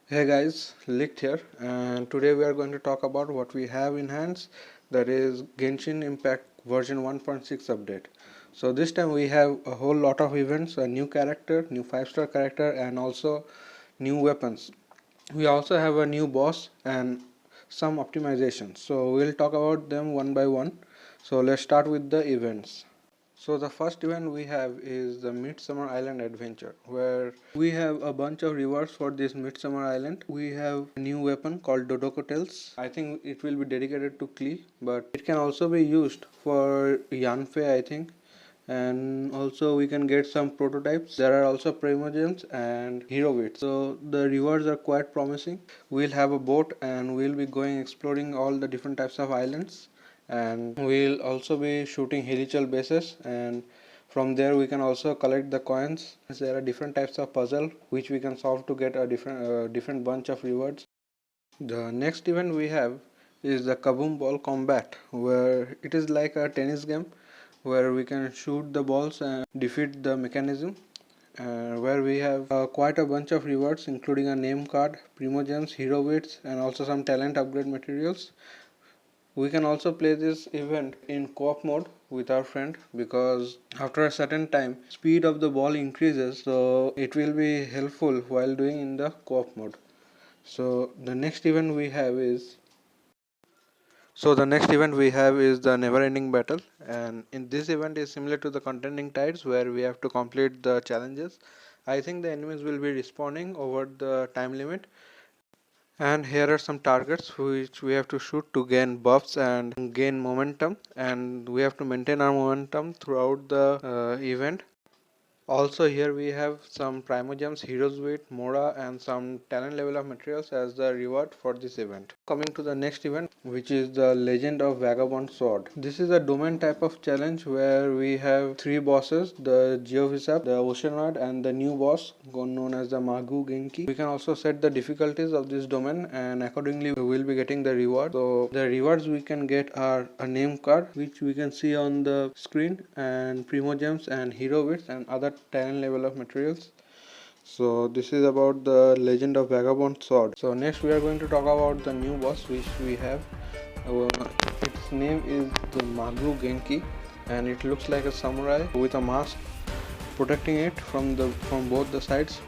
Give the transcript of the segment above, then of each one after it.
Hey guys, Licht here, and today we are going to talk about what we have in hands, that is Genshin Impact version 1.6 update. So this time we have a whole lot of events, a new character, new 5-star character, and also new weapons. We also have a new boss and some optimizations. So we'll talk about them one by one. So let's start with the events. So the first event we have is the Midsummer Island Adventure, where we have a bunch of rewards for this Midsummer Island. We have a new weapon called Dodoko Tails. I think it will be dedicated to Klee, but it can also be used for Yanfei, I think. And also we can get some prototypes. There are also Primogems and Hero Wits. So the rewards are quite promising. We'll have a boat and we'll be going exploring all the different types of islands, and we'll also be shooting helichal bases, and from there we can also collect the coins. There are different types of puzzle which we can solve to get a different bunch of rewards. The next event we have is the Kaboom Ball Combat, where it is like a tennis game where we can shoot the balls and defeat the mechanism, where we have quite a bunch of rewards including a name card, primogems, hero bits, and also some talent upgrade materials. We can also play this event in co-op mode with our friend, because after a certain time speed of the ball increases, so it will be helpful while doing in the co-op mode. So the next event we have is the never ending battle, and in this event is similar to the contending tides where we have to complete the challenges. I think the enemies will be respawning over the time limit, and here are some targets which we have to shoot to gain buffs and gain momentum, and we have to maintain our momentum throughout the event. Also here we have some primogems, heroes with mora, and some talent level of materials as the reward for this event. Coming to the next event, which is the Legend of Vagabond Sword. This is a domain type of challenge where we have three bosses: the Geovisap, the Oceanoid, and the new boss known as the Magu Genki. We can also set the difficulties of this domain, and accordingly we will be getting the reward. So the rewards we can get are a name card which we can see on the screen, and primogems and hero bits and other talent level of materials. So this is about the Legend of Vagabond Sword. So next we are going to talk about the new boss which we have. Its name is the Magu Genki, and it looks like a samurai with a mask protecting it from both the sides.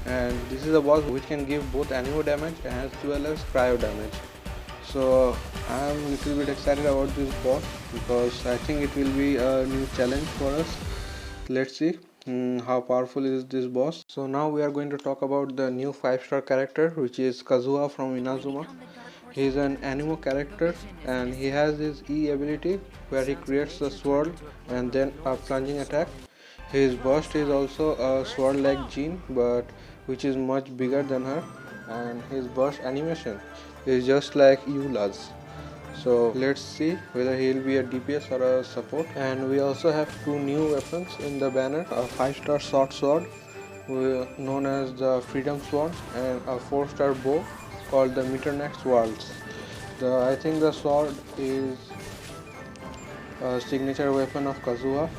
And this is a boss which can give both anemo damage as well as cryo damage. So I am a little bit excited about this boss because I think it will be a new challenge for us. Let's see how powerful is this boss. So now we are going to talk about the new 5-star character, which is Kazuha from Inazuma. He is an animo character and he has his E ability where he creates a sword and then a plunging attack. His burst is also a sword like Jean, but which is much bigger than her, and his burst animation is just like Eula's. So let's see whether he will be a DPS or a support. And we also have two new weapons in the banner: a 5-star short sword known as the Freedom Sword, and a 4-star bow called the Mitternax Waltz. I think the sword is a signature weapon of Kazuha.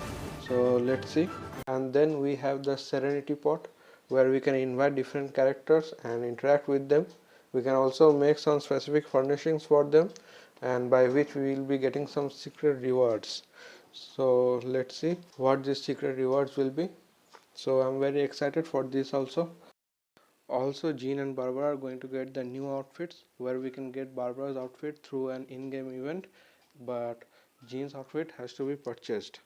So let's see. And then we have the Serenity Pot, where we can invite different characters and interact with them. We can also make some specific furnishings for them, and by which we will be getting some secret rewards. So let's see what these secret rewards will be. So I'm very excited for this also. Also, Jean and Barbara are going to get the new outfits, where we can get Barbara's outfit through an in-game event, but Jean's outfit has to be purchased.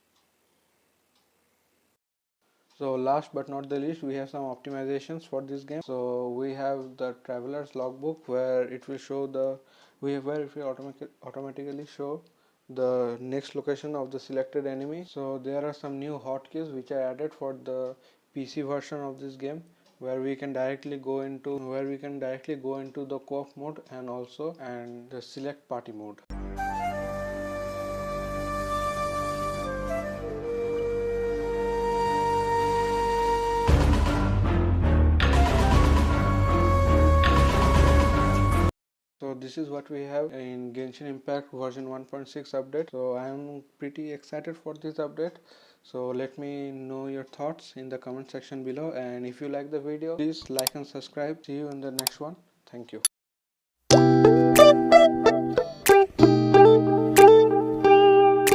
So last but not the least, we have some optimizations for this game. So we have the Traveler's Logbook, where it will show where it will automatically show the next location of the selected enemy. So there are some new hotkeys which are added for the PC version of this game, where we can directly go into the co-op mode and the select party mode. So this is what we have in Genshin Impact version 1.6 update. So I am pretty excited for this update. So let me know your thoughts in the comment section below, and if you like the video, please like and subscribe. See you in the next one. Thank you.